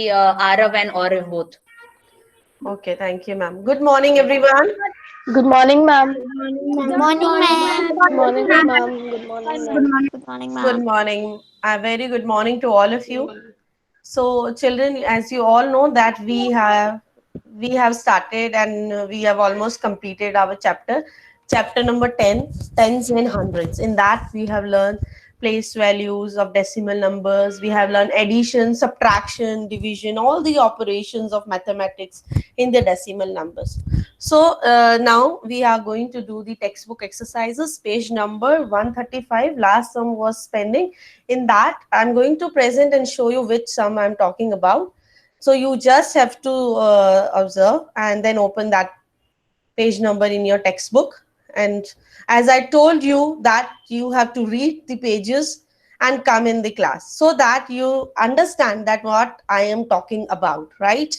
Arav and Aurav both. Okay, thank you, ma'am. Good morning, everyone. Good morning, ma'am. Good Good morning, morning, ma'am. ma'am. Good morning, ma'am. Good morning, Good ma'am. morning. Good morning, Good ma'am. morning. A very good morning to all of you. So, children, as you all know, that we have started and we have almost completed our chapter number 10, tens and hundreds. In that, we have learned place values of decimal numbers. We have learned addition, subtraction, division, all the operations of mathematics in the decimal numbers. So now we are going to do the textbook exercises, page number 135. Last sum was pending. In that, I'm going to present and show you which sum I'm talking about. So you just have to observe and then open that page number in your textbook. And as I told you that you have to read the pages and come in the class so that you understand that what I am talking about, right?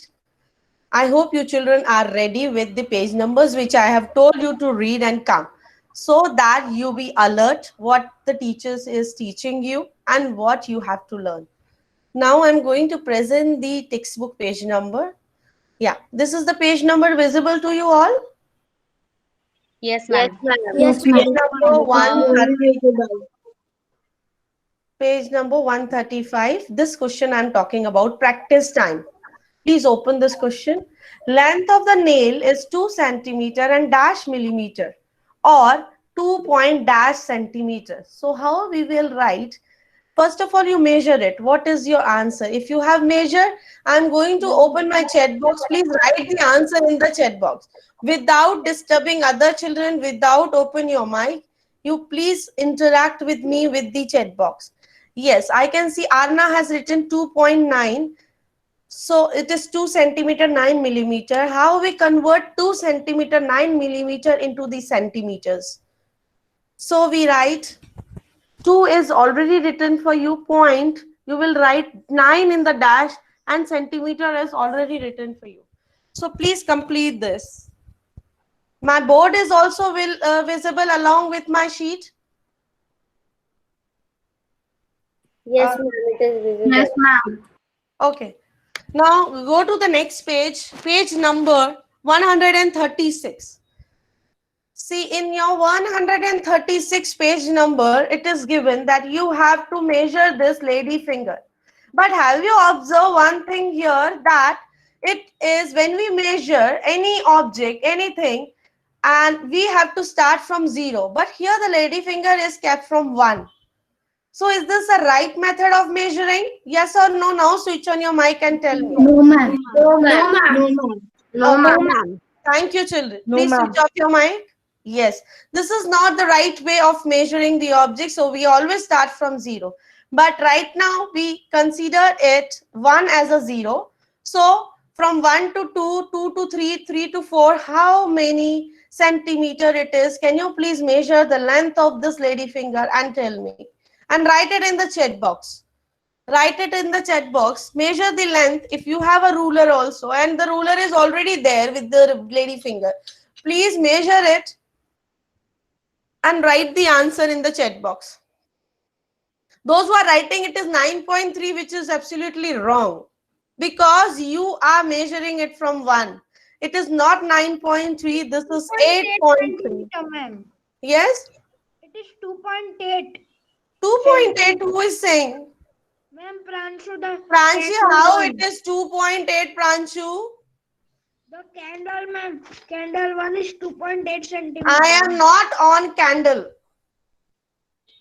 I hope you children are ready with the page numbers which I have told you to read and come so that you be alert what the teachers is teaching you and what you have to learn. Now I'm going to present the textbook page number. Yeah, this is the page number visible to you all. Yes, Yes, ma'am. ma'am. Yes, Page ma'am. number 130, page number 135. This question I'm talking about practice time. Please open this question. Length of the nail is 2 centimeter and dash millimeter or 2 point dash centimeter. So how we will write? First of all, you measure it. What is your answer? If you have measured, I'm going to open my chat box. Please write the answer in the chat box. Without disturbing other children, without open your mic, you please interact with me with the chat box. Yes, I can see Arna has written 2.9. So it is 2 centimeter 9 millimeter. How we convert 2 centimeter 9 millimeter into the centimeters? So we write 2 is already written for you point. You will write 9 in the dash and centimeter is already written for you. So please complete this. My board is also visible along with my sheet. Yes, Uh, ma'am. It is Yes, visible. ma'am. okay. Now go to the next page, page number 136. See, in your 136 page number, it is given that you have to measure this lady finger. But have you observed one thing here that it is when we measure any object, anything, and we have to start from 0. But here the lady finger is kept from 1. So is this a right method of measuring? Yes or no? Now switch on your mic and tell me. No, ma'am. No, ma'am. No, ma'am. No, Okay. ma'am. Thank you, children. No, Please switch ma'am. off your mic. Yes, this is not the right way of measuring the object. So we always start from 0. But right now we consider it 1 as a 0. So from 1 to 2, 2 to 3, 3 to 4, how many centimeter it is? Can you please measure the length of this lady finger and tell me? And write it in the chat box. Write it in the chat box. Measure the length if you have a ruler also, and the ruler is already there with the lady finger. Please measure it and write the answer in the chat box. Those who are writing it is 9.3, which is absolutely wrong because you are measuring it from 1. It is not 9.3, this is 2.8 8.3. centimeter, ma'am. Yes, It is 2.8 2.8. centimeter. Who is saying? Ma'am, Pranshu, the Pranshu, candle how it one. is 2.8, Pranshu? The candle, ma'am. Candle one is 2.8 I centimeter. am not on candle.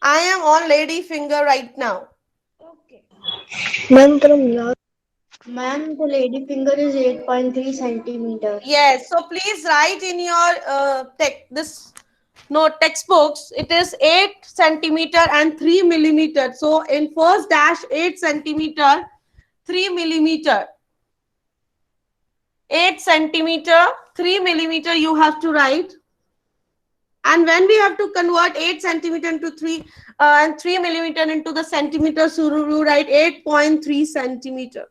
I am on lady finger right now. Okay. Ma'am, ma'am, the lady finger is 8.3 centimeter. Yes, so please write in your this note textbooks. It is 8 centimeter and 3 millimeter. So in first dash 8 centimeter, 3 millimeter, 8 centimeter, 3 millimeter. You have to write. And when we have to convert 8 centimeter into 3 and 3 millimeter into the centimeter, so you write 8.3 centimeter.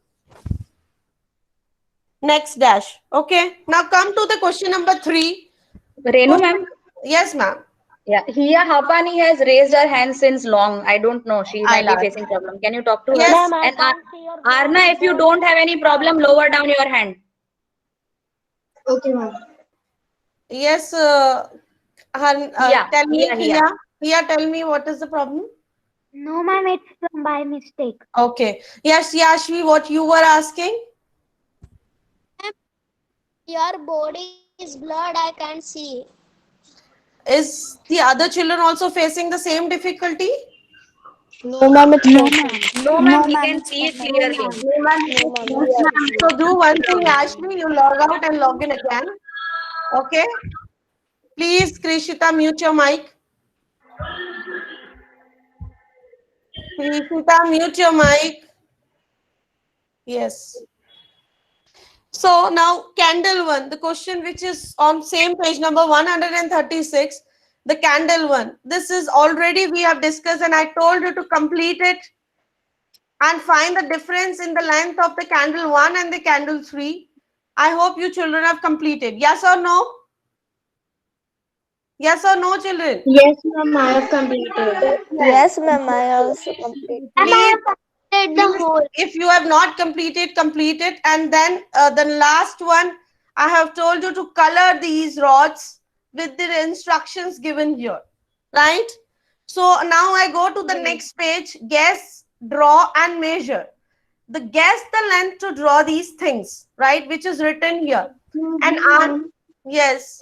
Next dash. Okay. Now come to the question number 3. Renu, ma'am. Yes, ma'am. Yeah, Hiya Hapani has raised her hand since long. I don't know. She might I'll be ask. facing problem. Can you talk to her? Yes, Ma'am, I And can't see your Arna, if you voice. don't have any problem, lower down your hand. Okay, ma'am. yes. Hiya, Tell me, Hiya, Hiya. Hiya. Hiya, tell me what is the problem? No, ma'am, it's by mistake. Okay. Yes, Yashvi, what you were asking? Your body is blurred. I can't see. Is the other children also facing the same difficulty? No, ma'am, it's No, perfect. ma'am. No, ma'am, we can see it No, clearly. ma'am. No, ma'am, Yes, it's ma'am. So do one thing, Ashmi, you log out and log in again. Okay. Please, Krishita, mute your mic. Krishita, mute your mic. Yes. So now candle one, the question which is on same page number 136, the candle one. This is already we have discussed and I told you to complete it and find the difference in the length of the candle 1 and the candle 3. I hope you children have completed. Yes or no? Yes or no, children? Yes, ma'am, I have completed. Yes, ma'am, I also completed. Ma'am, I Please, have completed the please, whole. if you have not completed, complete it. And then the last one, I have told you to color these rods with the instructions given here. Right? So now I go to the next page, guess, draw and measure. The guess the length to draw these things, right? Which is written here. And yes.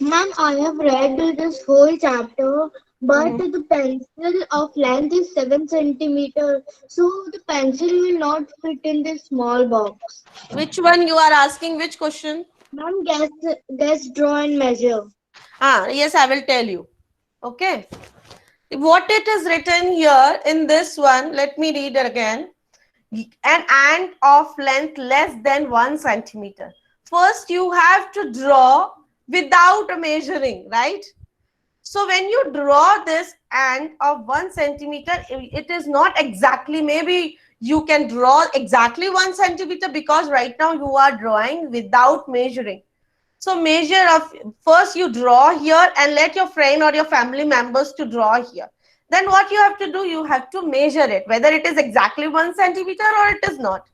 Ma'am, I have read this whole chapter, but Mhm. the pencil of length is 7 centimeter, so the pencil will not fit in this small box. Which one you are asking? Which question? Ma'am, guess, draw and measure. Yes, I will tell you. Okay. What it is written here in this one, let me read it again. An ant of length less than 1 centimeter. First, you have to draw without measuring, right? So when you draw this ant of 1 centimeter, it is not exactly, maybe you can draw exactly 1 centimeter because right now you are drawing without measuring. So measure of first you draw here and let your friend or your family members to draw here. Then what you have to do, you have to measure it, whether it is exactly 1 centimeter or it is not.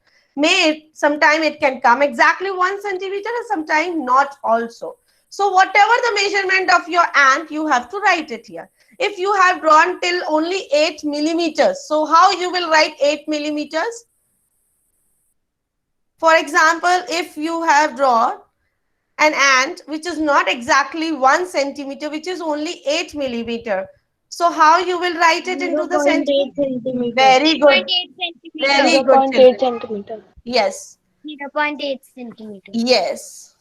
Sometime it can come exactly 1 centimeter and sometime not also. So whatever the measurement of your ant, you have to write it here. If you have drawn till only 8 millimeters, so how you will write 8 millimeters? For example, if you have drawn an ant which is not exactly 1 centimeter, which is only 8 millimeter. So how you will write it into the 0.8 centimeter? centimeter. Very good. 0.8 centimeter. Very good, 0.8 children. centimeter. Yes. 0.8 centimeter. Yes.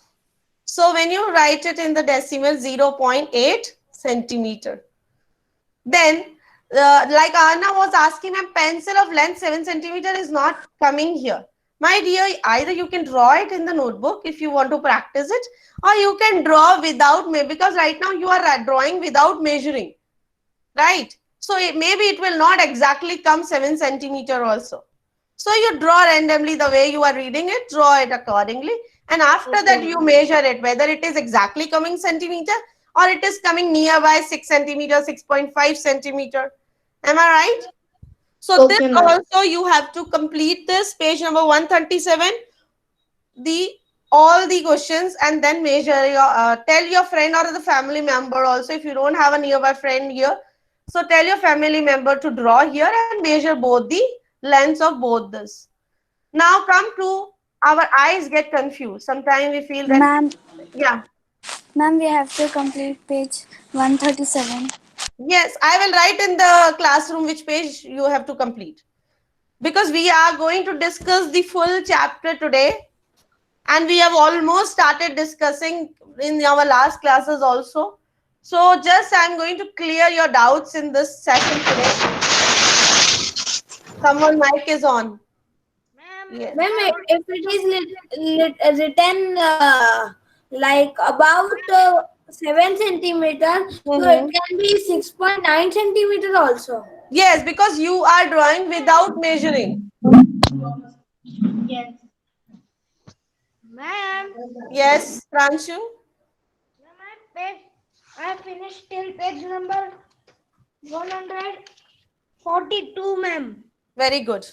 So when you write it in the decimal 0.8 centimeter, then like Anna was asking, a pencil of length 7 centimeter is not coming here. My dear, either you can draw it in the notebook if you want to practice it, or you can draw without me, because right now you are drawing without measuring, right? So maybe it will not exactly come 7 centimeter also. So you draw randomly the way you are reading it, draw it accordingly. And after that, you measure it, whether it is exactly coming centimeter or it is coming nearby 6 centimeter, 6.5 centimeter. Am I right? So this Okay, ma'am. also you have to complete this page number 137, the all the questions, and then measure your tell your friend or the family member also, if you don't have a nearby friend here, so tell your family member to draw here and measure both the lengths of both this. Now come to our eyes get confused. Sometimes we feel that, Ma'am, yeah, we have to complete page 137. yes, I will write in the classroom which page you have to complete, because we are going to discuss the full chapter today and we have almost started discussing in our last classes also. So just I'm going to clear your doubts in this session today. Someone mic is on. Yes. Ma'am, if it is written like about 7 centimeter, so it can be 6.9 centimeter also. Yes, because you are drawing without measuring. Ma'am, Yes, Pranshu. page I finished till page number 142, ma'am. Very good.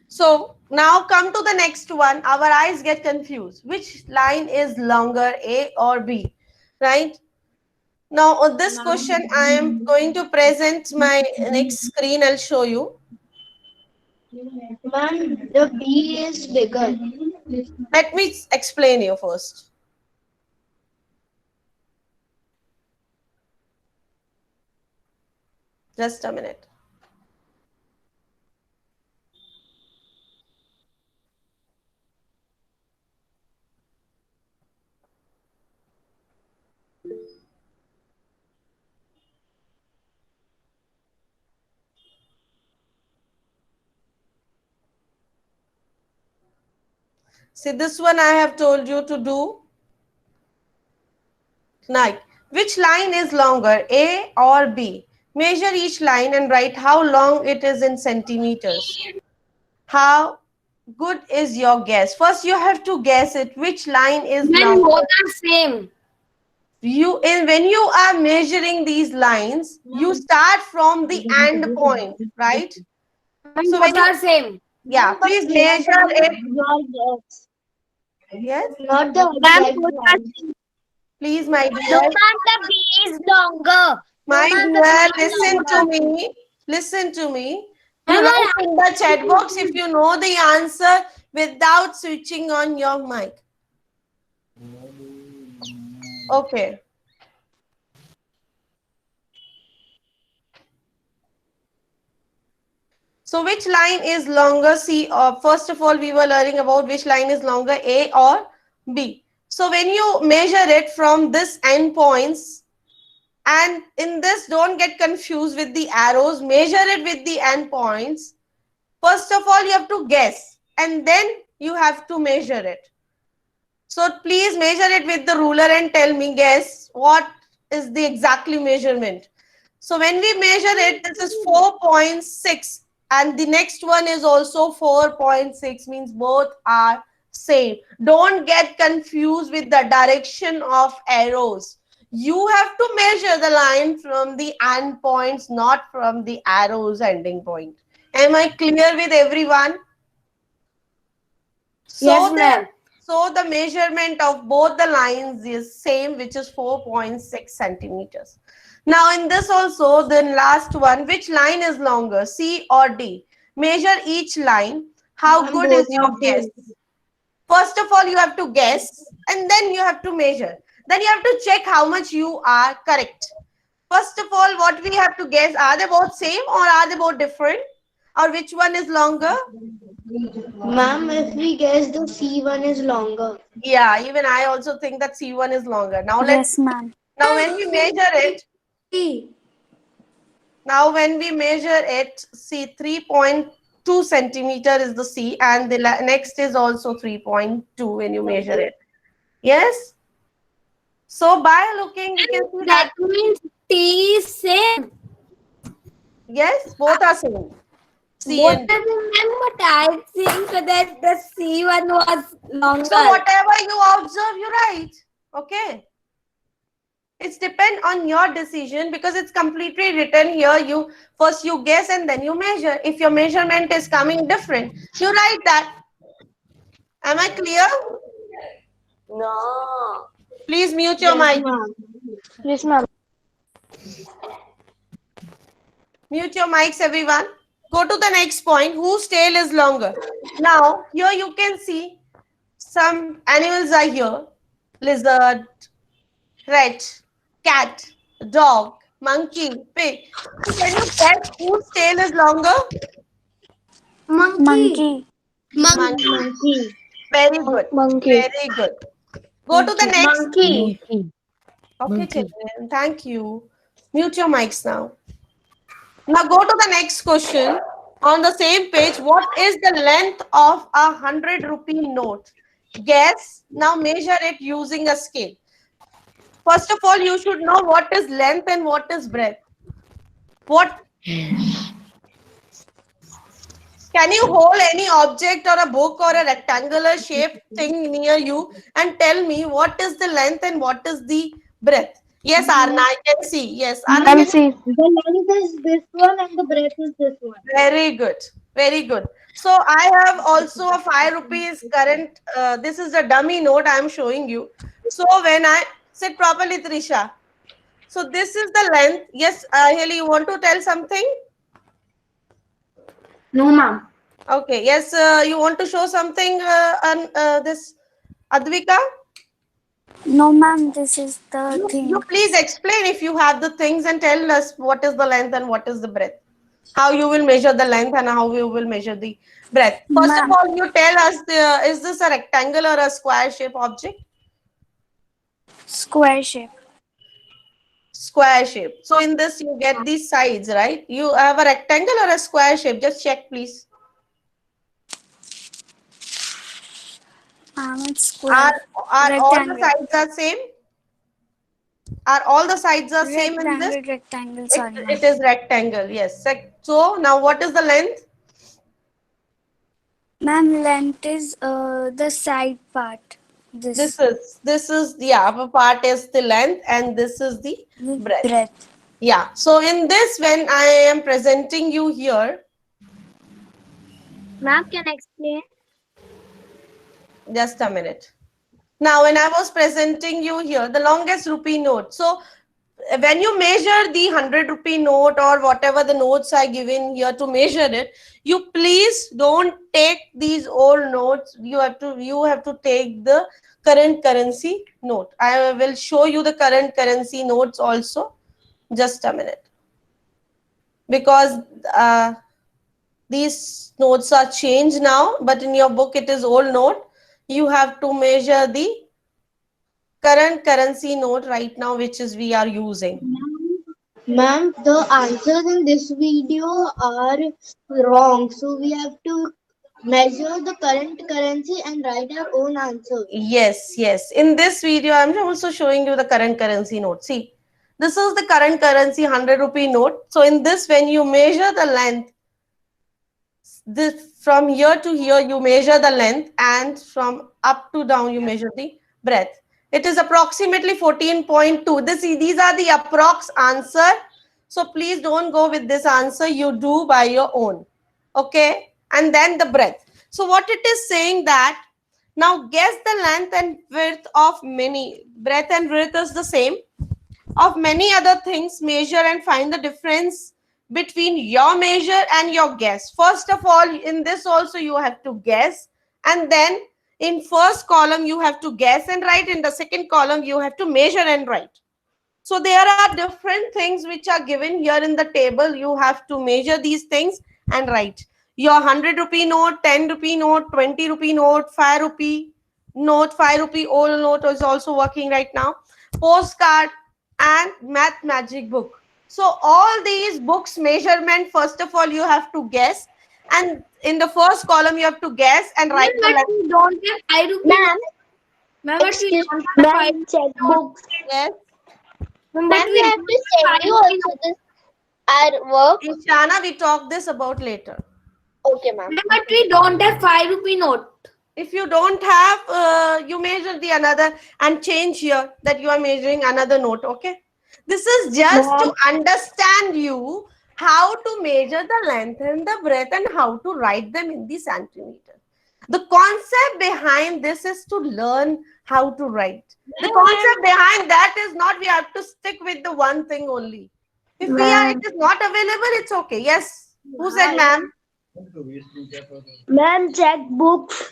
So now come to the next one. Our eyes get confused. Which line is longer, A or B? Right? Now on this question, I am going to present my next screen. I'll show you. Ma'am, the B is bigger. Let me explain you first. Just a minute. See, this one I have told you to do. Now, which line is longer, A or B? Measure each line and write how long it is in centimeters. How good is your guess? First, you have to guess it. Which line is Then longer? both are same. When you are measuring these lines, you start from the end point, right? And So both when you, are same. yeah, please measure it. Your guess. Yes, Not the Ma'am, exact both are line. same. please, my No, dear. ma'am, the B is longer. My No, ma'am, dear, the B is listen to longer. me. Listen to me. You Ma'am, write in the chat box if you know the answer without switching on your mic. Okay. So which line is longer? See, first of all, we were learning about which line is longer, A or B. So when you measure it from this end points, and in this, don't get confused with the arrows. Measure it with the end points. First of all, you have to guess, and then you have to measure it. So please measure it with the ruler and tell me, guess what is the exactly measurement. So when we measure it, this is 4.6 and the next one is also 4.6, means both are same. Don't get confused with the direction of arrows. You have to measure the line from the end points, not from the arrows ending point. Am I clear with everyone? Yes, ma'am. So the measurement of both the lines is same, which is 4.6 centimeters. Now in this also, the last one, which line is longer, C or D? Measure each line. How Ma'am, good both is your are guess? same. First of all, you have to guess and then you have to measure. Then you have to check how much you are correct. First of all, what we have to guess, are they both same or are they both different? Or which one is longer? Ma'am, if we guess the C one is longer. Yeah, even I also think that C1 is longer. Now let's, Yes, ma'am. now when we measure it, now when we measure it, see 3.2 centimeter is the C and the next is also 3.2 when you measure it. Yes. So by looking, we can see that, That means T is same. yes, both are same. C Both and are D. same, but I think that the C1 was longer. So whatever you observe, you write. Okay. It's depend on your decision because it's completely written here. You first you guess and then you measure. If your measurement is coming different, you write that. Am I clear? No. Please mute your Yes, mic. ma'am. Yes, ma'am. Mute your mics, everyone. Go to the next point. Whose tail is longer? Now, here you can see some animals are here. Lizard, rat, cat, dog, monkey, pig. So can you guess whose tail is longer? Monkey. Monkey. Monkey. Very good. Monkey. Very good. Go to the next. Monkey. Okay, children. Thank you. Mute your mics now. Now go to the next question. On the same page, what is the length of a 100-rupee note? Guess. Now measure it using a scale. First of all, you should know what is length and what is breadth. What? Can you hold any object or a book or a rectangular shaped thing near you and tell me what is the length and what is the breadth? Yes, Arna, I can see. Yes, Arna, Ma'am, can you? the length is this one and the breadth is this one. Very good. Very good. So I have also a 5 rupees current. This is the dummy note I am showing you. So when I sit properly, Trisha. So this is the length. Yes, Haley, you want to tell something? No, ma'am. Okay. Yes, you want to show something on this Advika? No, ma'am, this is the You thing. please explain if you have the things and tell us what is the length and what is the breadth. How you will measure the length and how you will measure the breadth. First of Ma'am, all, you tell us, is this a rectangle or a square shape object? square shape. Square shape. So in this, you get these sides, right? You have a rectangle or a square shape. Just check, please. It's Are, square. are all the Rectangle. sides are same? Are all the sides are same in this? Rectangle. It, Sorry, ma'am. it is rectangle, yes. So now what is the length? Ma'am, length is the side part. This. This is the upper part is the length and this is the The breadth. breadth. Yeah. So in this, when I am presenting you here, Ma'am, can I explain? just a minute. Now, when I was presenting you here, the longest rupee note. So when you measure the 100 rupee note or whatever the notes are given here to measure it, you please don't take these old notes. You have to take the current currency note. I will show you the current currency notes also. Just a minute. Because these notes are changed now, but in your book it is old note. You have to measure the current currency note right now, which is we are using. Ma'am, the answers in this video are wrong. So we have to measure the current currency and write our own answer. Yes, yes. In this video, I'm also showing you the current currency note. See, this is the current currency 100 rupee note. So in this, when you measure the length, this from here to here, you measure the length, and from up to down, you measure the breadth. It is approximately 14.2. These are the approx answer. So please don't go with this answer. You do by your own. Okay. And then the breadth. So what it is saying that now guess the length and width of many. Breadth and width is the same. Of many other things, measure and find the difference between your measure and your guess. First of all, in this also you have to guess, and then in first column you have to guess and write, in the second column you have to measure and write. So there are different things which are given here in the table. You have to measure these things and write. Your 100 rupee note, 10 rupee note, 20 rupee note, 5 rupee note, 5 rupee old note is also working right now. Postcard and math magic book. So all these books measurement, first of all, you have to guess. And in the first column, you have to guess and write the But letter. we don't have 5 rupees. Ma'am, Ma'am, but we excuse don't have 5 ma'am, checkbooks. Yes. Ma'am, Ma'am, but we we have don't to have send 5 you rupees. also this our work. Ishana, we talk this about later. Okay, ma'am. Ma'am, but we don't have 5 rupee note. If you don't have, you measure the another and change here that you are measuring another note. Okay. This is just to understand you how to measure the length and the breadth and how to write them in the centimeter. The concept behind this is to learn how to write. The concept behind that is not we have to stick with the one thing only. If it is not available, it's okay. Yes. Who said, ma'am? Ma'am, checkbooks.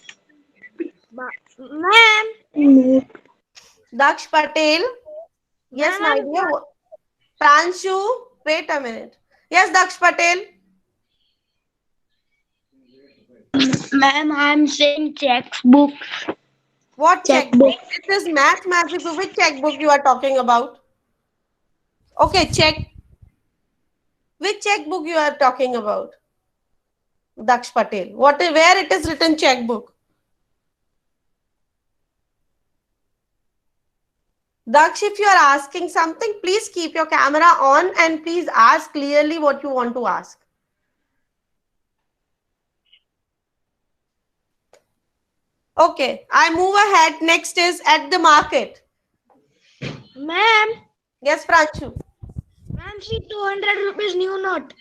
Ma'am. Daksh Patel. Yes, my dear. Pranshu, wait a minute. Yes, Daksh Patel. Ma'am, I'm saying checkbook. What Checkbook. checkbook? It is math magic book. Which checkbook you are talking about? Okay, check. Which checkbook you are talking about? Daksh Patel. Where it is written checkbook? Daksh, if you are asking something, please keep your camera on and please ask clearly what you want to ask. Okay, I move ahead. Next is at the market. Ma'am. Yes, Pranshu. Ma'am, see 200 rupees new note.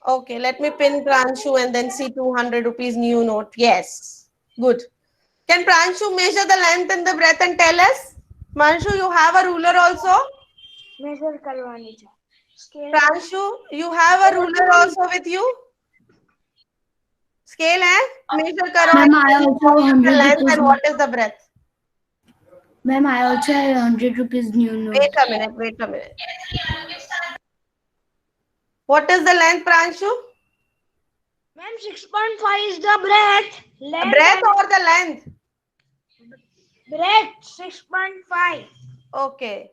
Okay, let me pin Pranshu and then see 200 rupees new note. Yes, good. Can Pranshu measure the length and the breadth and tell us? Manshu, you have a ruler also? Measure करवानी चाहिए. Scale. Pranshu, you have a ruler also with you? Scale है? Measure करो. Ma'am, I also What is the 100 length rupees. and what is the breadth? Ma'am, I also have 100 rupees new note. Wait a minute, wait a minute. What is the length, Pranshu? Ma'am, 6.5 is the breadth. Length Breadth and or the length? breadth 6.5. Okay.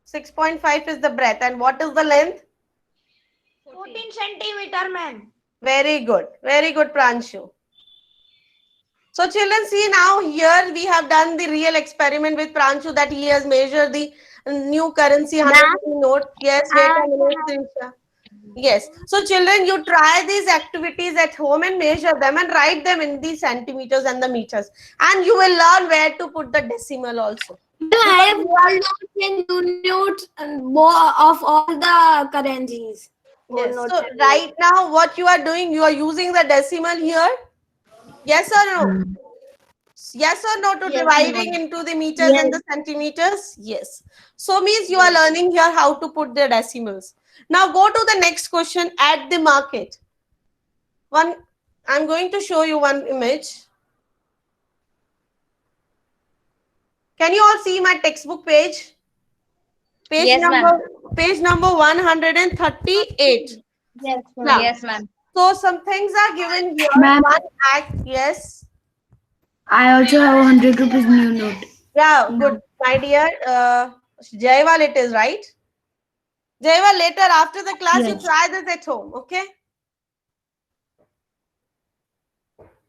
6.5 is the breadth. And what is the length? 14 centimeter, ma'am. Very good. Very good, Pranshu. So children, see now here we have done the real experiment with Pranshu that he has measured the new currency 100 rupee note. Yes, wait a minute, Sinsha. Yes. So children, you try these activities at home and measure them and write them in the centimeters and the meters. And you will learn where to put the decimal also. I have all notes and new notes and more of all the currencies. Yes. So right now what you are doing, you are using the decimal here. Yes or no? Yes or no to Yes, dividing ma'am. into the meters and the centimeters? Yes. So means you are learning here how to put the decimals. Now go to the next question at the market. I'm going to show you one image. Can you all see my textbook page? Yes, ma'am. Page number 138. Yes, ma'am. Now, Yes, ma'am. so some things are given here. Ma'am. One act, yes. I also have 100 rupees new note. Yeah, good, my dear. Jaival it is, right? Jaival, later after the class, you Yes. try this at home, okay?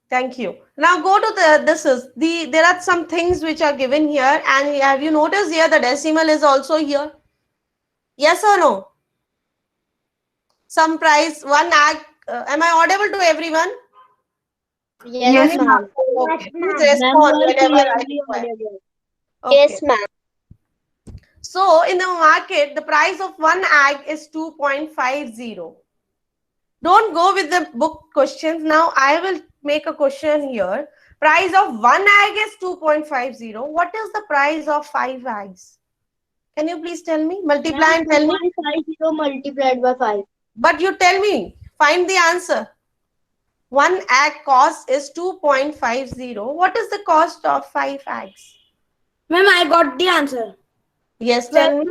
Thank you. Now go to there are some things which are given here, and have you noticed here the decimal is also here? Yes or no? Some price, one act. Am I audible to everyone? Yes, ma'am. Okay. Please Ma'am, respond you are whenever I clearly require. audible. Okay. Yes, ma'am. So in the market, the price of one egg is 2.50. Don't go with the book questions. Now I will make a question here. Price of one egg is 2.50. What is the price of 5 eggs? Can you please tell me? Multiply and tell me. 2.50 multiplied by 5. But you tell me. Find the answer. One egg cost is 2.50. What is the cost of 5 eggs? Ma'am, I got the answer. Yes, tell me.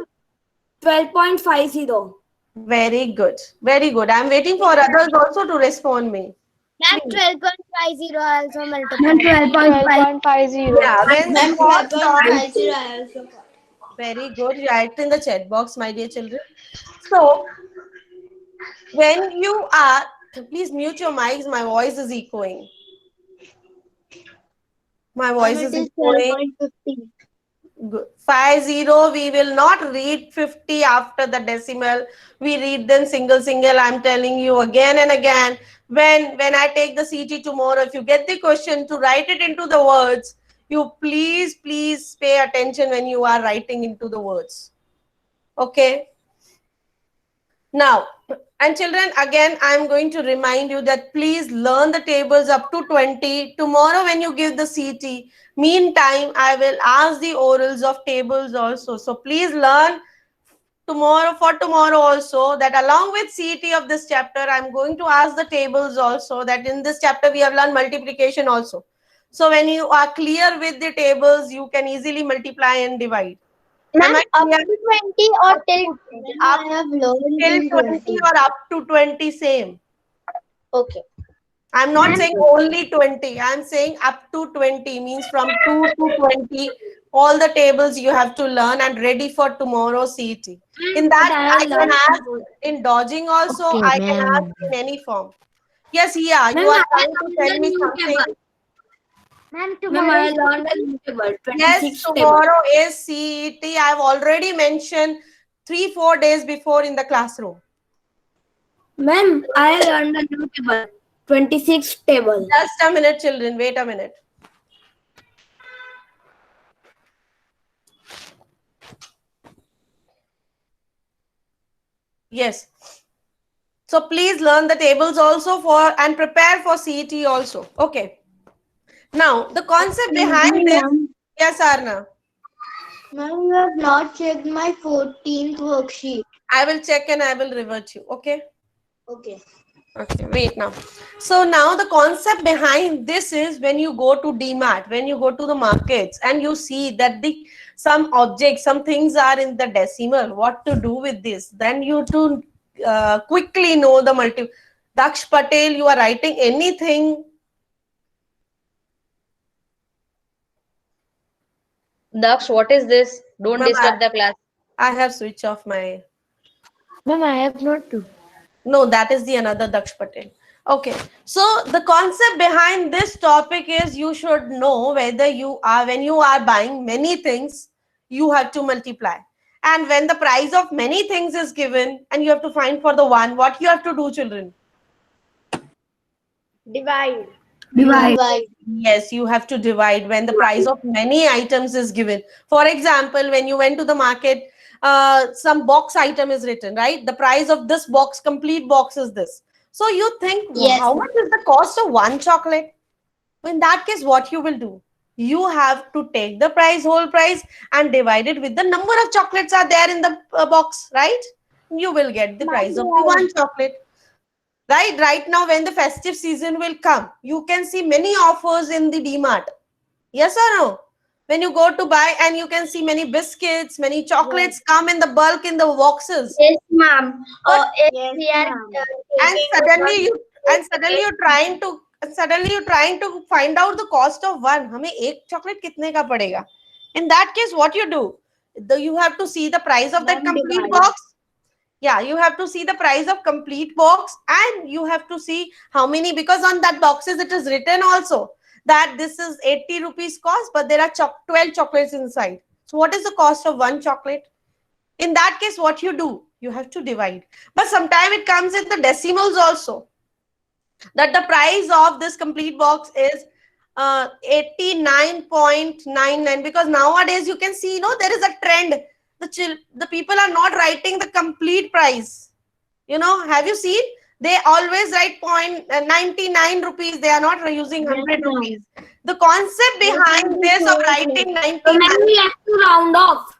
12.50. Very good. Very good. I'm waiting for others also to respond me. Ma'am, Please. 12.50 also Ma'am, multiplied. 12.5. Yeah, when the cost of 12.50. very good. Write in the chat box, my dear children. So when you are, please mute your mics. My voice is echoing. My voice Ma'am, is it is echoing. 12.50. Good. 50. We will not read 50 after the decimal. We read them single. I'm telling you again and again. When I take the CT tomorrow, if you get the question to write it into the words, you please pay attention when you are writing into the words. Okay. Now, and children, again, I am going to remind you that please learn the tables up to 20. Tomorrow, when you give the CT, meantime, I will ask the orals of tables also. So please learn tomorrow also, that along with CT of this chapter, I'm going to ask the tables also, that in this chapter we have learned multiplication also. So when you are clear with the tables, you can easily multiply and divide. Ma'am, Am I up clear? to 20 or till I have learned Till till 20 20. or up to 20, same. Okay. I'm not saying only 20. I'm saying up to 20, means from 2 to 20. All the tables you have to learn and ready for tomorrow CET. In that, I can ask in dodging also. Okay, I can ask ma'am. in any form. Yes, yeah, you Ma'am, are I trying to learned tell the me new something. table. Ma'am, Ma'am, I learned the new table. Yes, 26 table. tomorrow is CET. I've already mentioned 3-4 days before in the classroom. Ma'am, I learned the new table. 26 table. Just a minute, children. Wait a minute. Yes. So please learn the tables also and prepare for CET also. Okay. Now the concept behind this. Yes, Arna. Ma'am, you have not checked my 14th worksheet. I will check and I will revert you. Okay. Okay. Okay, wait now. So now the concept behind this is when you go to DMart, when you go to the markets and you see that some objects, some things are in the decimal, what to do with this? Then you to quickly know the multi. Daksh Patel, you are writing anything? Daksh, what is this? Don't Ma'am, disturb the class. I have switched off my. Ma'am, I have not to. No, that is the another Daksh Patel. Okay, so the concept behind this topic is you should know whether when you are buying many things, you have to multiply. And when the price of many things is given and you have to find for the one, what you have to do, children? Divide. Divide. Yes, you have to divide when the price of many items is given. For example, when you went to the market, some box item is written, right? The price of this box, complete box is this. So you think, Yes, how much is the cost of one chocolate? In that case, what you will do? You have to take the whole price, and divide it with the number of chocolates are there in the box, right? You will get the price of the one chocolate. Right now, when the festive season will come, you can see many offers in the DMart. Yes or no? When you go to buy, and you can see many biscuits, many chocolates come in the bulk in the boxes. Yes, ma'am. If Yes, we are ma'am. And taking suddenly you're trying to find out the cost of one. हमें एक chocolate कितने का पड़ेगा? In that case, what you do? You have to see the price of that Ma'am, complete divide. box. Yeah, you have to see the price of complete box, and you have to see how many, because on that boxes it is written also that this is 80 rupees cost, but there are 12 chocolates inside. So what is the cost of one chocolate? In that case, what you do? You have to divide. But sometimes it comes in the decimals also, that the price of this complete box is 89.99, because nowadays you can see, there is a trend. The people are not writing the complete price. Have you seen? They always write 99 rupees. They are not using 100 rupees. The concept behind this of writing 99. ma'am, we have to round off.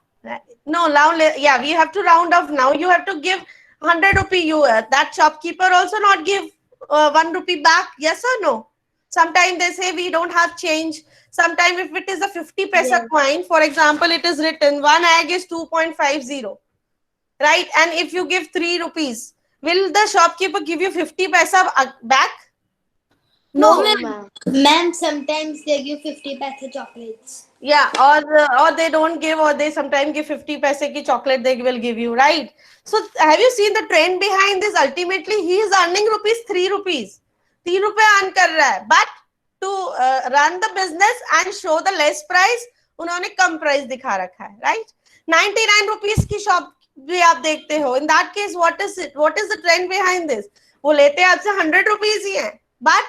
No, now, yeah, we have to round off. Now you have to give 100 rupee. That shopkeeper also not give 1 rupee back. Yes or no? Sometimes they say we don't have change. Sometimes if it is a 50 paisa coin, for example, it is written one egg is 2.50, right? And if you give 3 rupees, will the shopkeeper give you 50 paisa back? No, ma'am. Ma'am, sometimes they give 50 paisa chocolates. Yeah, or they don't give, or they sometimes give 50 paise ki chocolate they will give you, right? So have you seen the trend behind this? Ultimately, he is earning 3 rupees. 3 rupee earn kar raha hai. But to run the business and show the less price, उन्होंने कम price दिखा रखा है, right? 99 rupees की shop भी आप देखते हो. In that case, what is it? What is the trend behind this? वो लेते आपसे 100 rupees ही है, but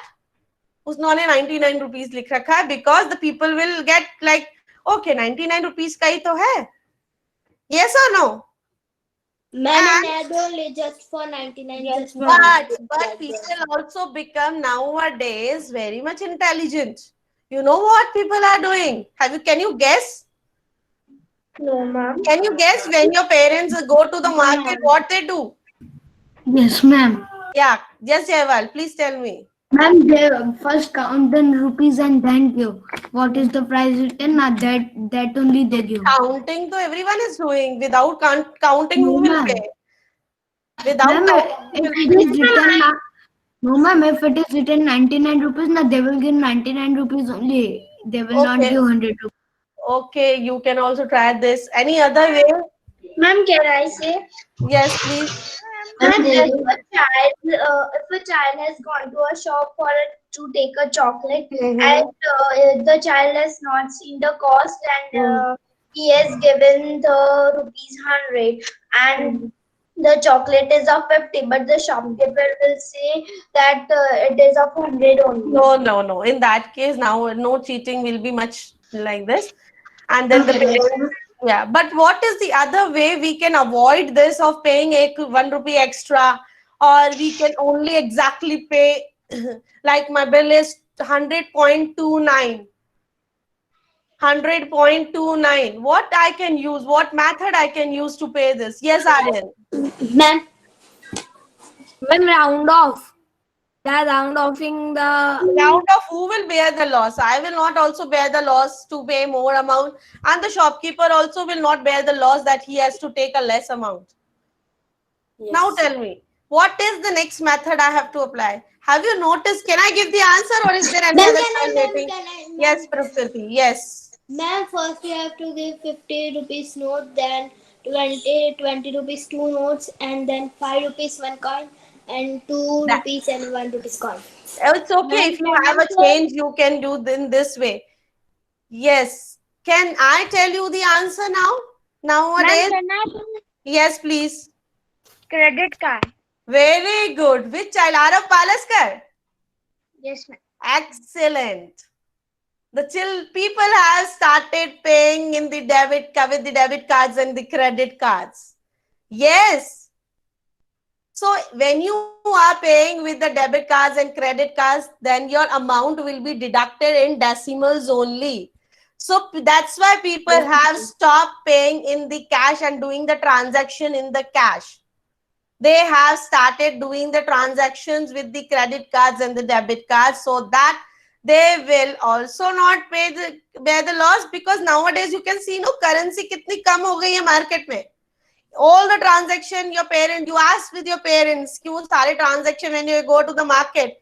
उसने 99 rupees लिख रखा है, because the people will get like, okay, 99 rupees का ही तो है. Yes or no? Ma'am, and only just for 99. Yes, Just for ma'am. But people also become nowadays very much intelligent. You know what people are doing? Can you guess? no, ma'am. Can you guess when your parents go to the market, what they do? Yes, ma'am. Yeah, yes, Jaival, please tell me. Ma'am, they first count the rupees and then give. What is the price written? Not that only they give. Counting to everyone is doing. Without counting, No, who will ma'am. pay? Without Ma'am, counting, if it is written, no, ma'am, if it is written 99 rupees, now they will give 99 rupees only. They will not Okay. give 100 rupees. Okay, you can also try this. Any other way? Ma'am, can I say? Yes, please. Ma'am, if a child has gone to a shop to take a chocolate, and the child has not seen the cost, and he has given the rupees 100, and the chocolate is of 50, but the shopkeeper will say that it is of 100 only. No. In that case, now no cheating will be much like this. And then the parents Yeah, but what is the other way we can avoid this of paying 1 rupee extra, or we can only exactly pay like my bill is 100.29. 100.29. What I can use? What method I can use to pay this? Yes, Aryan. Ma'am, when round off, they're round offing the. Round off, who will bear the loss? I will not also bear the loss to pay more amount, and the shopkeeper also will not bear the loss that he has to take a less amount. Now tell me, what is the next method I have to apply? Have you noticed? Can I give the answer, or is there any Ma'am, other can I, child ma'am, waiting? can I, ma'am? Yes, Prakriti. Yes. Ma'am, first you have to give 50 rupees note, then 20 rupees 2 notes, and then 5 rupees 1 coin, and 2 That, rupees and 1 rupees coin. it's okay if you have a change, you can do in this way. Yes. Can I tell you the answer now? Nowadays? Yes, please. Credit card. Very good. Which child? Arav Palaskar? Yes, ma'am. Excellent. The people have started paying in the with the debit cards and the credit cards. Yes. So when you are paying with the debit cards and credit cards, then your amount will be deducted in decimals only. So that's why people have stopped paying in the cash and doing the transaction in the cash. They have started doing the transactions with the credit cards and the debit cards, so that they will also not bear the loss, because nowadays you can see no currency kitni kam ho gayi hai market mein. All the transaction your parent, you ask with your parents, kyun sare transaction when you go to the market,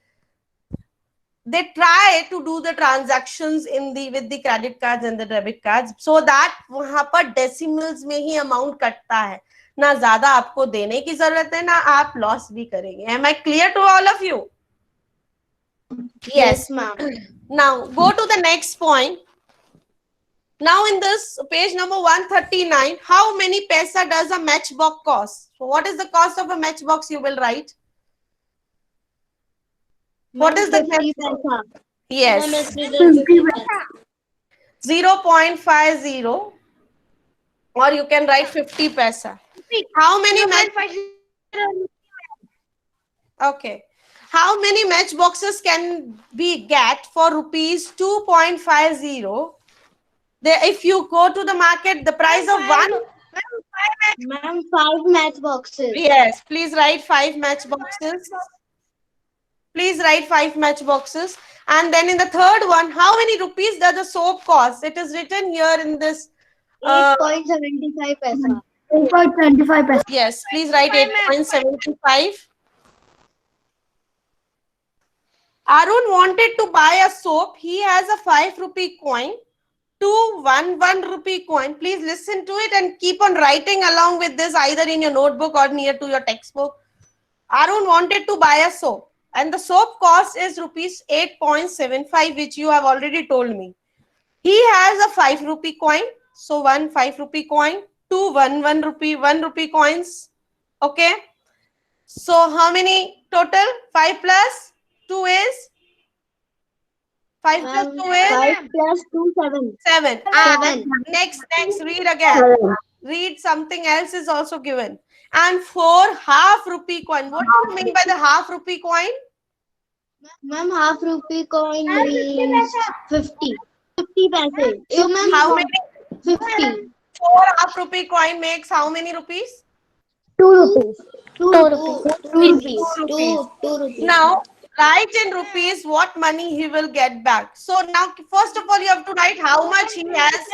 they try to do the transactions in the with the credit cards and the debit cards, so that वहां पर decimals में ही amount कटता है, ना ज्यादा आपको देने की जरूरत है, ना आप लॉस भी करेंगे. Am I clear to all of you? Yes, ma'am. Now go to the next point. Now in this page number 139, how many paisa does a matchbox cost? So what is the cost of a matchbox? You will write. What is the 50 paisa. Yes. Ma'am, it's written 50 paisa. 0.50, or you can write 50 paisa. How many Okay. How many matchboxes can we get for rupees 2.50? If you go to the market, the price of one. Ma'am, 5 matchboxes. Yes, please write 5 matchboxes. Please write 5 matchboxes. And then in the third one, how many rupees does the soap cost? It is written here in this. 8.75 paisa. 8.25 paisa. Yes, please write 8.75. Arun wanted to buy a soap. He has a 5 rupee coin, 1 rupee coin. Please listen to it and keep on writing along with this, either in your notebook or near to your textbook. Arun wanted to buy a soap, and the soap cost is rupees 8.75, which you have already told me. He has a 5 rupee coin. So 1 5 rupee coin, 2 1 rupee coins. Okay. So how many total? 5 plus 2 is? 5 plus 2 is? 5 plus 2, 7. 7. 7. Next, read again. Read something else is also given. And 4 half rupee coin. What do you mean by the half rupee coin? Ma'am, half rupee coin means 50. 50 paise. So, ma'am, How many? 50. 4 half rupee coin makes how many rupees? 2 rupees. 2 rupees. 2 rupees. Now, write in rupees what money he will get back. So now, first of all, you have to write how much he has.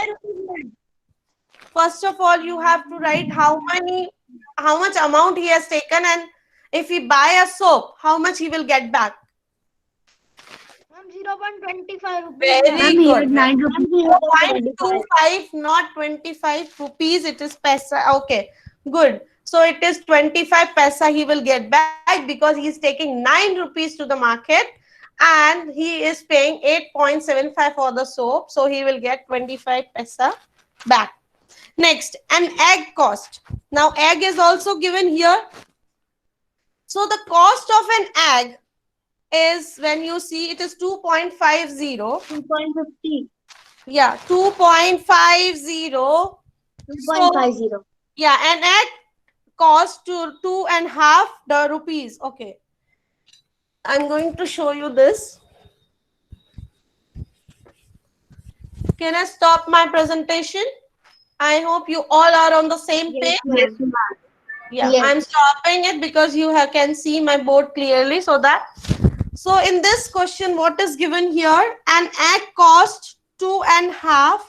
First of all, you have to write how much amount he has taken, and if he buy a soap, how much he will get back. 0.25 rupees. Very good. 9 rupees. 0.25, not 25 rupees. It is paisa. Okay, good. So it is 25 paisa he will get back, because he is taking 9 rupees to the market and he is paying 8.75 for the soap. So he will get 25 paisa back. Next, an egg cost. Now egg is also given here. So the cost of an egg is, when you see, it is 2.50. 2.50. Yeah, 2.50 2.50. Yeah, an egg cost to 2.5 rupees. Okay. I'm going to show you this. Can I stop my presentation? I hope you all are on the same page. Yes, ma'am. Yeah, Yes. I'm stopping it because you can see my board clearly. So in this question, what is given here? An egg cost 2.5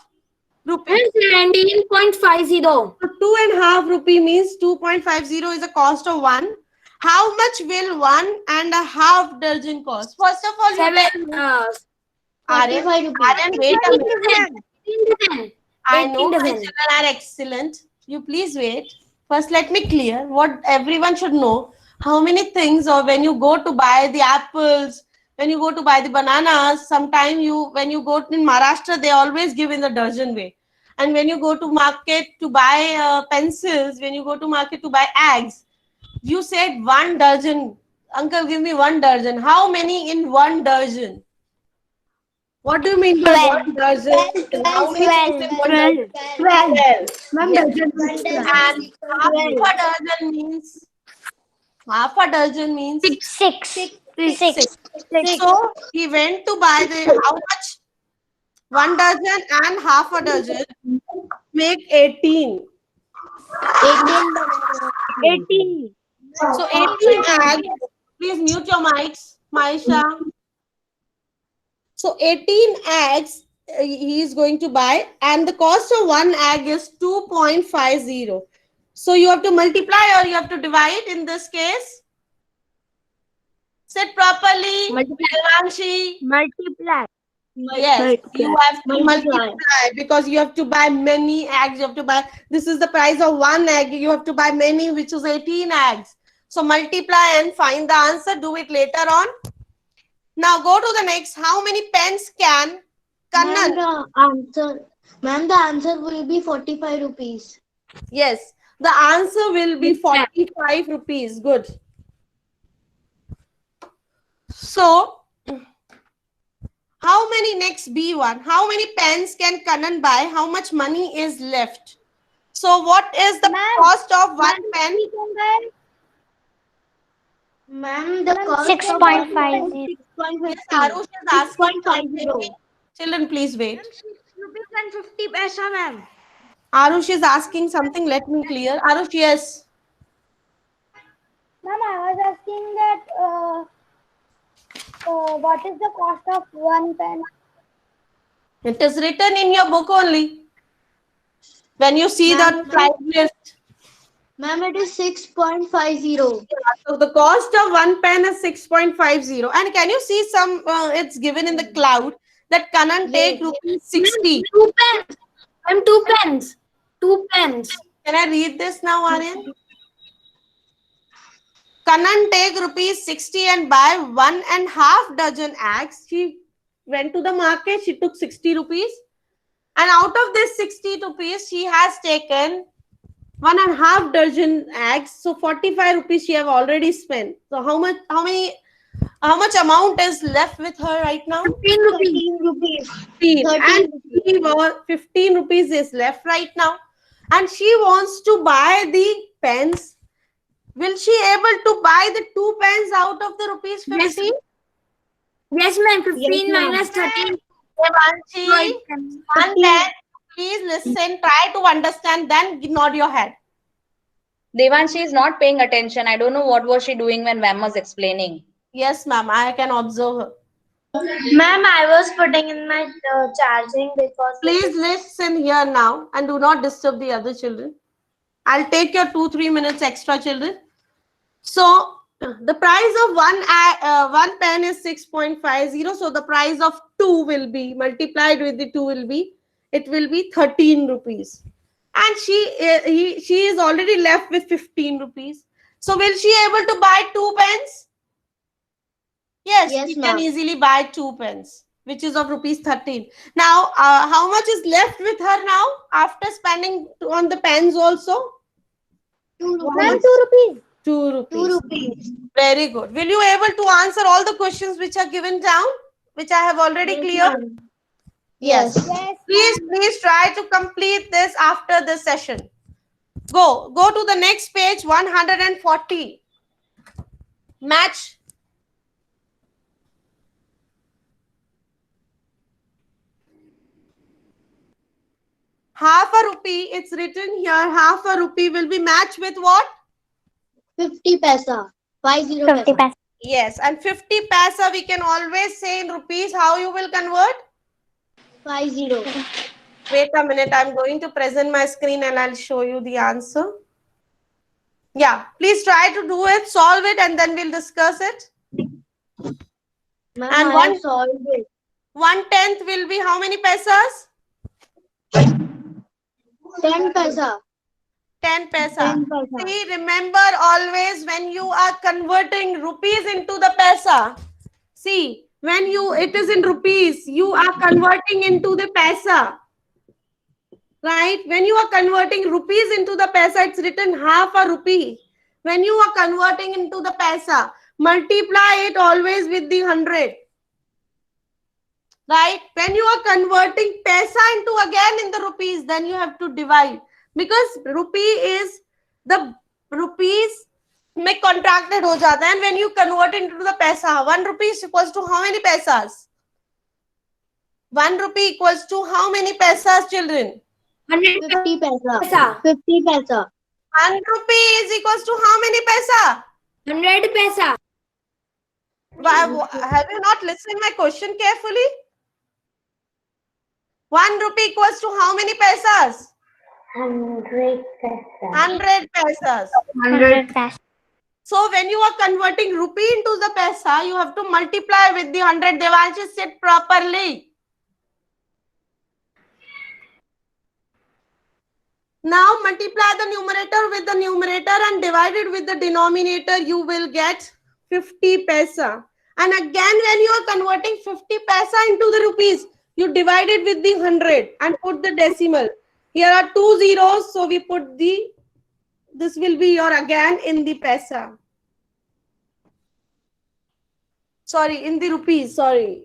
rupees. 17.50. So 2.5 rupee means 2.50 is the cost of one. How much will 1.5 dozen cost? First of all, you tell me. 45 rupees. Aryan, wait a minute. 18 I know my dozen. children are excellent. You please wait. First, let me clear what everyone should know. How many things, or when you go to buy the apples, when you go to buy the bananas, sometime when you go in Maharashtra, they always give in the dozen way. And when you go to market to buy pencils, when you go to market to buy eggs, you said 1 dozen. Uncle, give me 1 dozen. How many in 1 dozen? What do you mean by 1 dozen? How many things in 1 dozen? 12. 12. Ma'am, Yes. dozen. And half a dozen means 6. six. So he went to buy how much? 1 dozen and half a dozen make 18. 18. So 18 eggs. Please mute your mics, Maisha. So 18 eggs he is going to buy, and the cost of one egg is 2.50. So you have to multiply or you have to divide in this case. Sit properly. Devanshi. Multiply. Yes, you have to multiply because you have to buy many eggs. You have to buy, this is the price of one egg. You have to buy many, which is 18 eggs. So multiply and find the answer. Do it later on. Now go to the next. How many pens can Kannan? Ma'am, the answer will be 45 rupees. Yes, the answer will be 45 rupees. Good. So, how many next B1? How many pens can Kannan buy? How much money is left? So, what is the cost of one pen? Ma'am, the cost 6.50. Yes, Arush is asking something. Children, please wait. Arush is asking something. Let me clear. Arush, yes. Ma'am, I was asking that what is the cost of one pen? It is written in your book only. When you see the price list. Ma'am, it is 6.50. So the cost of one pen is 6.50. And can you see some, it's given in the cloud that Kannan take rupees 60. 2 pens. I'm 2 pens. 2 pens. Can I read this now, Aryan? Kannan take rupees 60 and buy 1.5 dozen eggs. She went to the market, she took 60 rupees. And out of this 60 rupees, she has taken 1.5 dozen eggs. So 45 rupees she have already spent. So how much amount is left with her right now? 15 rupees. 13 rupees. 15. 13 And 15 rupees is left right now. And she wants to buy the pens. Will she able to buy the 2 pens out of the rupees 15? Yes, ma'am. 15 minus 13. Devanshi, one pen. Please listen. Try to understand. Then nod your head. Devanshi is not paying attention. I don't know what was she doing when ma'am was explaining. Yes, ma'am. I can observe her. Ma'am, I was putting in my charging because. Please listen here now and do not disturb the other children. I'll take your 2-3 minutes extra, children. So the price of one pen is 6.50. So the price of 2 will be multiplied with the 2 will be, it will be 13 rupees. And she is already left with 15 rupees. So will she able to buy 2 pens? Yes, she can easily buy 2 pens, which is of rupees 13. Now, how much is left with her now after spending on the pens also? 2 Ma'am, rupees. 2 rupees. 2 rupees. 2 rupees. Very good. Will you able to answer all the questions which are given down, which I have already cleared? Yes. Yes. Please try to complete this after this session. Go to the next page, 140. Match. Half a rupee, it's written here, half a rupee will be matched with what? 50 paisa. 50 50 paisa. paisa. Yes, and 50 paisa we can always say in rupees. How you will convert? 50. Wait a minute, I'm going to present my screen and I'll show you the answer. Yeah, please try to do it, solve it, and then we'll discuss it. Ma'am, And I have solved it. 1/10 will be how many paisas? 10 paisa. 10 paisa. 10 paisa. See, remember always when you are converting rupees into the paisa. See, when it is in rupees, you are converting into the paisa. Right? When you are converting rupees into the paisa, it's written half a rupee. When you are converting into the paisa, multiply it always with the 100. Right? When you are converting paisa into again in the rupees, then you have to divide. Because rupee is the rupees में contracted हो जाता है. And when you convert into the paisa, 1 rupee is equals to how many paisas? 1 rupee equals to how many paisas, children? 50 paisa. 50 paisa. 1 rupee is equals to how many paisa? 100 paisa. Have you not listened my question carefully? 1 rupee equals to how many paisas? 100 paisa. 100 paisas. 100 paisa. So when you are converting rupee into the paisa, you have to multiply with the 100. Devanshi, sit properly. Now multiply the numerator with the numerator and divide it with the denominator. You will get 50 paisa. And again, when you are converting 50 paisa into the rupees, you divide it with the 100 and put the decimal. Here are 2 zeros, so we put this will be your again in the paisa. Sorry, in the rupees, sorry.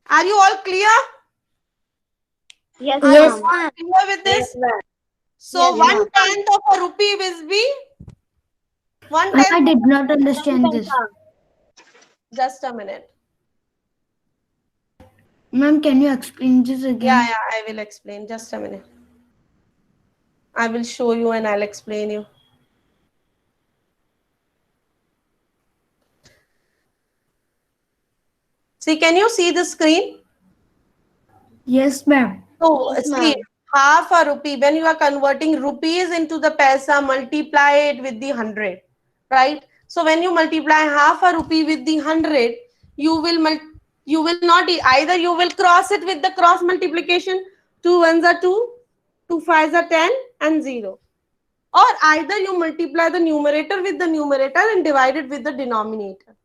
Are you all clear? Yes, Yes, ma'am. Clear with this? So Yes, 1/10 of a rupee will be 1/10. I did not understand this. Just a minute. Ma'am, can you explain this again? Yeah, I will explain. Just a minute. I will show you and I'll explain you. See, can you see the screen? Yes, ma'am. So, Yes, see, ma'am. half a rupee, when you are converting rupees into the paisa, multiply it with the 100, right? So, when you multiply half a rupee with the 100, you will not, either you will cross it with the cross multiplication, 2 ones are 2, 2 5s are 10 and 0. Or either you multiply the numerator with the numerator and divide it with the denominator.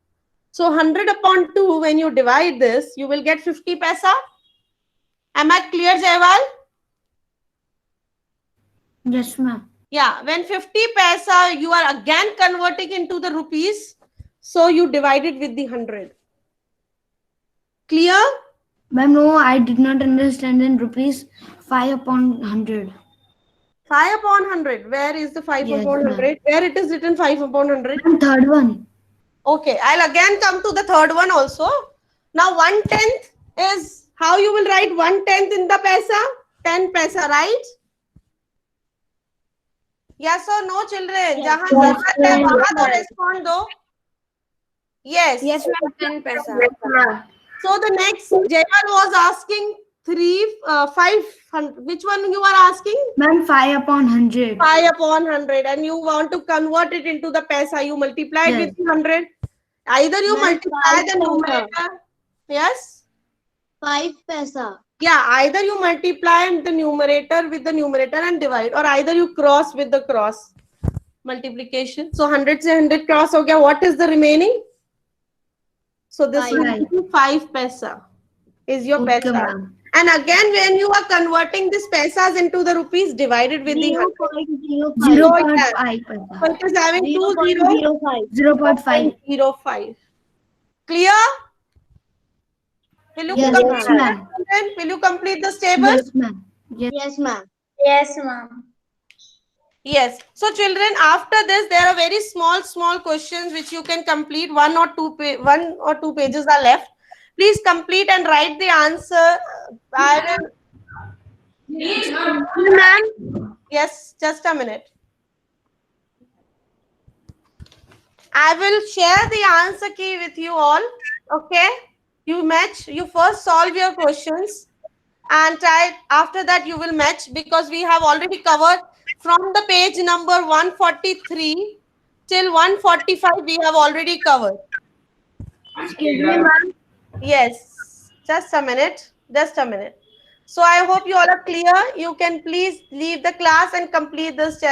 So 100 upon 2, when you divide this, you will get 50 paisa. Am I clear, Jaiwal? Yes, ma'am. Yeah, when 50 paisa, you are again converting into the rupees. So you divide it with the 100. Clear? Ma'am, no, I did not understand in rupees 5 upon 100. 5 upon 100. Where is the 5 Yes, upon 100? Where it is written 5 upon 100? And third one. Okay, I'll again come to the third one also. Now 1/10 is how you will write 1/10 in the paisa? 10 paisa, right? Yes or no, children? Jahan zarurat hai wahan to respond do. Yes. Yes, ma'am, 10 paisa. So the next, Jaiwal was asking 500. Which one you are asking? Ma'am, 5 upon 100. 5 upon 100, and you want to convert it into the paisa. You multiply it with 100. Either you Ma'am, multiply 5 the numerator. Yes? 5 paisa. Yeah, either you multiply the numerator with the numerator and divide, or either you cross with the cross multiplication. So 100 se 100 cross ho gaya. What is the remaining? So this Five. will be 5 paisa is your Okay, paisa. ma'am. And again, when you are converting these paisas into the rupees, divided with the 100. 0.05. 0.5 paisa. So it is having 2 zeros. 0.05. 0.5. 0.05. Clear? Will you Yes, complete ma'am. that, children? Will you complete this table? Yes, ma'am. Yes. Yes, ma'am. Yes, ma'am. Yes. So children, after this, there are very small questions which you can complete. One or two pages are left. Please complete and write the answer. I will. Ma'am. Yes, just a minute. I will share the answer key with you all. Okay. You match. You first solve your questions, and try. After that, you will match because we have already covered from the page number 143 till 145. We have already covered. Excuse me, ma'am. Yes, just a minute. Just a minute. So I hope you all are clear. You can please leave the class and complete this chapter.